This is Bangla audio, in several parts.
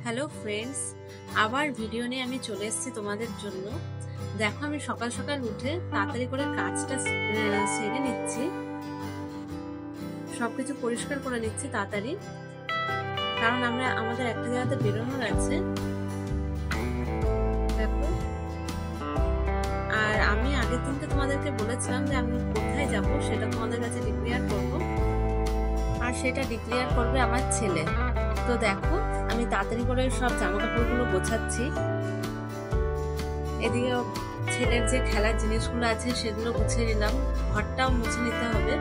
হ্যালো ফ্রেন্ডস, আবার ভিডিও নিয়ে আমি চলে এসেছি তোমাদের জন্য। দেখো, আমি সকাল সকাল উঠে তাড়াতাড়ি করে কাজটা সেরে নিচ্ছি, সবকিছু পরিষ্কার করে নিচ্ছি তাড়াতাড়ি, কারণ আমাদের একটা জায়গাতে বেরোনোর আছে। দেখো, আর আমি আগের দিনকে তোমাদেরকে বলেছিলাম যে আমি কোথায় যাব সেটা তোমাদের কাছে ডিক্লেয়ার করব, আর সেটা ডিক্লেয়ার করবে আমার ছেলে। তো দেখো, আমি তাড়াতাড়ি করে সব জামা কাপড়গুলো গোছাচ্ছি। এদিকে ছেলের যে খেলার জিনিসগুলো আছে সেগুলো গুছিয়ে নিলাম, ঘরটাও মুছে নিতে হবে।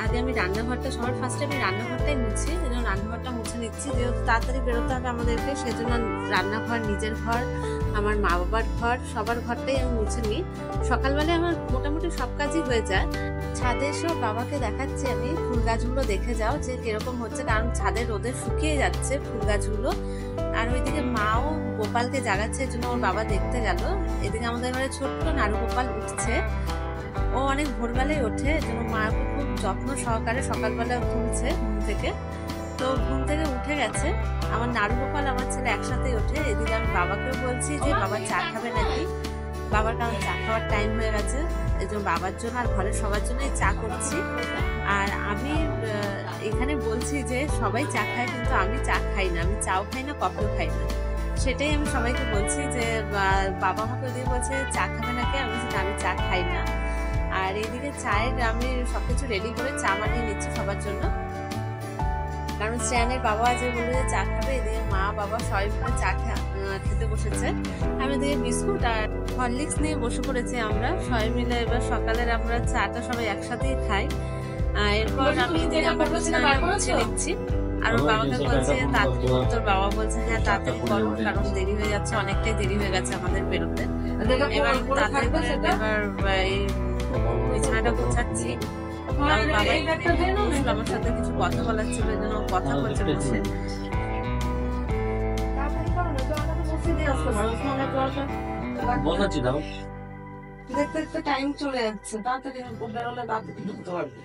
আগে আমি রান্নাঘরটা, সবার ফার্স্টে আমি রান্নাঘরটাই মুছি, রান্নাঘরটা মুছে নিচ্ছি, যেহেতু তাড়াতাড়ি বেরোতে হবে আমাদেরকে, সেজন্য রান্নাঘর, নিজের ঘর, আমার মা বাবার ঘর, সবার ঘরটাই আমি মুছে নিই। সকালবেলায় আমার মোটামুটি সব কাজই হয়ে যায়। ছাদে এসেও বাবাকে দেখাচ্ছি আমি, ফুল গাছগুলো দেখে যাও যে কিরকম হচ্ছে, কারণ ছাদের রোদে শুকিয়ে যাচ্ছে ফুল গাছগুলো। আর ওইদিকে মাও গোপালকে জাগাচ্ছে, এর জন্য ওর বাবা দেখতে গেল। এদিকে আমাদের ঘরে ছোট্ট নাড়ু গোপাল উঠছে, ও অনেক ভোরবেলায় ওঠে, এর জন্য মা খুব যত্ন সহকারে সকালবেলা তুলছে ঘুম থেকে। তো ঘুম থেকে উঠে গেছে আমার নাড়ু গোপাল, আমার ছেলে একসাথেই ওঠে। এদিকে আমি বাবাকেও বলছি যে বাবা চা খাবে নাকি, বাবার কারণ চা খাওয়ার টাইম হয়ে গেছে, এই জন্য বাবার জন্য আর ঘরের সবার জন্যই চা করছি। আর আমি এখানে বলছি যে সবাই চা খায়, কিন্তু আমি চা খাই না, আমি চাও খাই না, কফিও খাই না। সেটাই আমি সবাইকে বলছি যে বাবা আমাকে ওদিকে বলছে চা খাবে নাকি, আমি বলছি আমি চা খাই না। আর এইদিকে চায়ের আমি সবকিছু রেডি করে চা বানিয়ে নিচ্ছি সবার জন্য, কারণ শ্রেয়ানের বাবা যে বললো যে চা খাবে। এদিকে মা বাবা সবাই মিলে চা খেতে বসেছে। আমি এদিকে বিস্কুট আর হরলিক্স নিয়ে বসে পড়েছি আমরা সবাই মিলে। এবার সকালের আমরা চাটা সবাই একসাথেই খাই। এরপর আমি মুছে নিচ্ছি, আর ওর বাবাকে বলছে তাড়াতাড়ি, তোর বাবা বলছে হ্যাঁ তাড়াতাড়ি করো, কারণ দেরি হয়ে যাচ্ছে, অনেকটাই দেরি হয়ে গেছে আমাদের বেরোতে। এবার তাড়াতাড়ি করে এবার বিছানাটা গোছাচ্ছি। আমার সাথে কিছু কথা বলার ছিল, এই জন্য কথা বলছে বসে। দেখতে দেখতে টাইম চলে যাচ্ছে, তাড়াতাড়ি বেরোলে তাড়াতাড়ি ঢুকতে পারবে।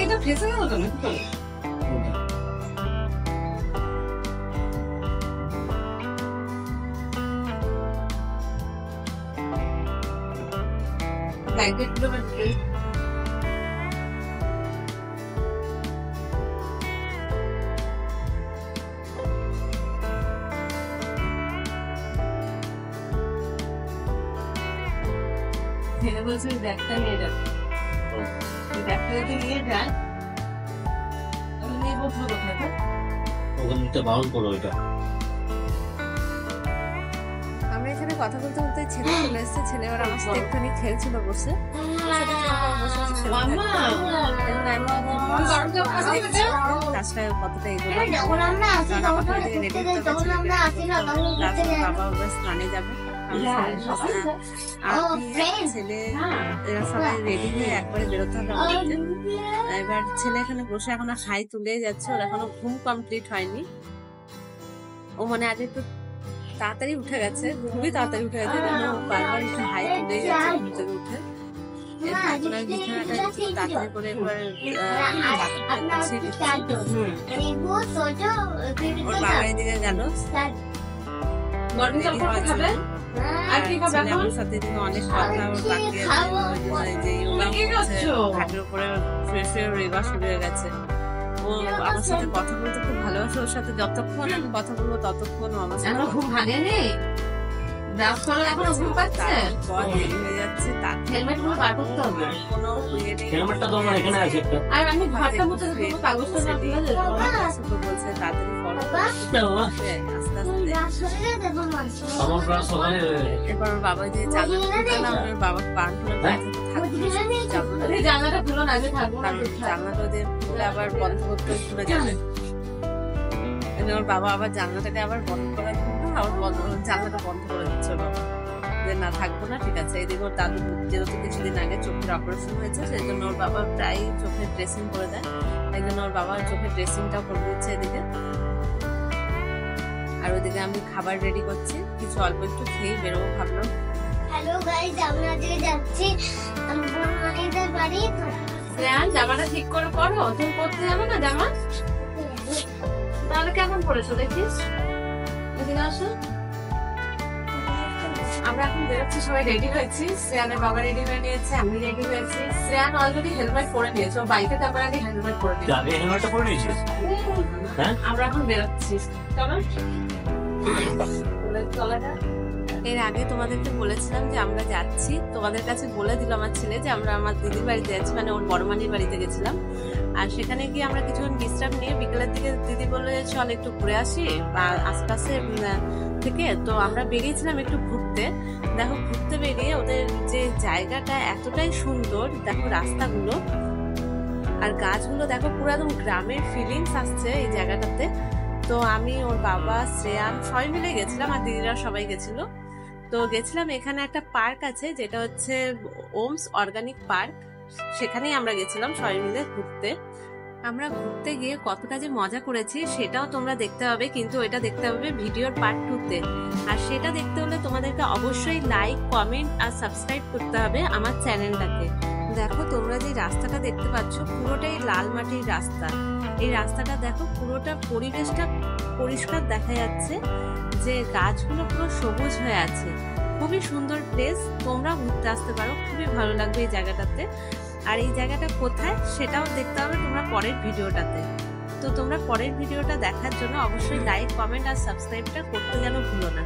এটা ফেসে গেল কেন? বলছে ব্যাগটা নিয়ে যাবে, ব্যাগটা যদি নিয়ে যায় নিয়ে বসলো কোথায়, ওখানে বাউল করো এটা। আমরা এখানে কথা বলতে বলতে ছেলে চলে এসেছে, ছেলে এবার আমার সাথে একটুখানি খেলছিল বসে। কাজটা কতটা বাবা স্নানে যাবে, ছেলে এরা সবাই রেডি হয়ে একবারে বেরোতে হবে আমাদেরকে। এবার ছেলে এখানে বসে এখনো হাই তুলে যাচ্ছে, ওর এখনো ঘুম কমপ্লিট হয়নি। ও মানে আজ একটু তাড়াতাড়ি উঠে গেছে, খুবই তাড়াতাড়ি উঠে গেছে, বারবার একটু হাই তুলে যাচ্ছে ঘুম থেকে উঠে। এরপর আমি বিছানাটা তাড়াতাড়ি করে এবার ওর বাবা এদিকে গেল। আমার সাথে অনেক কথা ঘাটের উপরে রেবা শুরু হয়ে গেছে। ও আমার সাথে কথা বলতে খুব ভালোবাসে, ওর সাথে যতক্ষণ আমি কথা বলবো ততক্ষণ আমার সাথে ঘুম ভাঙেনি। এরপর বাবা যে বাবা জানলাটা খুলো না, জানলাটা দিয়ে খুলে আবার বন্ধ করতে খুলে যাবে। ওর বাবা আবার জানলাটাকে আবার বন্ধ করে আবার জানলাটা বন্ধ করে দিচ্ছে বাবা, যে না থাকবো না, ঠিক আছে। এদিকে ওর দাদু যেহেতু কিছুদিন আগে চোখের অপারেশন হয়েছে, সেই জন্য ওর বাবা প্রায় চোখের ড্রেসিং করে দেয়, এই জন্য ওর বাবা চোখের ড্রেসিংটাও করে দিচ্ছে এদিকে। আর ওদিকে আমি খাবার রেডি করছি, কিছু অল্প একটু খেয়ে বেরোবো ভাবলাম। হ্যালো গাইস, আমরা আজকে যাচ্ছি বড়মানিদের বাড়ি। জামাটা ঠিক করে পরো, তুমি পরতে যাবে না জামা? তাহলে কেমন পরেছো দেখিস। এদিকে আসো। আমরা এখন বেরোচ্ছি, সবাই রেডি হয়েছি। শ্রেয়ানের বাবা রেডি হয়ে নিয়েছে, আমি রেডি হয়েছি। শ্রেয়ান অলরেডি হেলমেট পরে নিয়েছে, ও বাইকে যাবার আগে হেলমেট পরে নিয়েছে। আগে হেলমেটটা পরে নিয়েছিস? হ্যাঁ, আমরা এখন বেরোচ্ছি। এর আগে তোমাদেরকে বলেছিলাম যে আমরা যাচ্ছি, তোমাদের কাছে বলে দিল আমার ছেলে যে আমরা আমার দিদির বাড়িতে যাচ্ছি, মানে ওর বড়মানির বাড়িতে গেছিলাম। আর সেখানে গিয়ে আমরা কিছুক্ষণ বিশ্রাম নিয়ে বিকেলের দিকে দিদি বলে চল একটু ঘুরে আসি বা আশপাশে থেকে। তো আমরা বেরিয়েছিলাম একটু ঘুরতে। দেখো ঘুরতে বেরিয়ে ওদের যে জায়গাটা এতটাই সুন্দর, দেখো রাস্তাগুলো আর গাছগুলো দেখো, পুরো একদম গ্রামের ফিলিংস আসছে এই জায়গাটাতে। তো আমি, ওর বাবা, শ্রেয়ান সবাই মিলে গেছিলাম আর দিদিরা সবাই গেছিল। তো গেছিলাম এখানে একটা পার্ক আছে যেটা হচ্ছে ওমস অর্গানিক পার্ক, সেখানেই আমরা গেছিলাম সবাই মিলে ঘুরতে। আমরা ঘুরতে গিয়ে কতটা যে মজা করেছি সেটাও তোমরা দেখতে হবে, কিন্তু এটা দেখতে হবে ভিডিওর পার্ট 2-তে। আর সেটা দেখতে হলে তোমাদেরকে অবশ্যই লাইক, কমেন্ট আর সাবস্ক্রাইব করতে হবে আমার চ্যানেলটাকে। দেখো তোমরা যে রাস্তাটা দেখতে পাচ্ছ পুরোটাই লাল মাটির রাস্তা। এই রাস্তাটা দেখো, পুরোটা পরিবেশটা পরিষ্কার দেখা যাচ্ছে, যে গাছগুলো পুরো সবুজ হয়ে আছে। খুবই সুন্দর প্লেস, তোমরা ঘুরতে আসতে পারো, খুবই ভালো লাগবে এই জায়গাটাতে। আর এই জায়গাটা কোথায় সেটাও দেখতে হবে তোমরা পরের ভিডিওটাতে। তো তোমরা পরের ভিডিওটা দেখার জন্য অবশ্যই লাইক, কমেন্ট আর সাবস্ক্রাইবটা করতে যেন ভুলো না।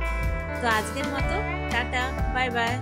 তো আজকের মতো টাটা, বাই বাই।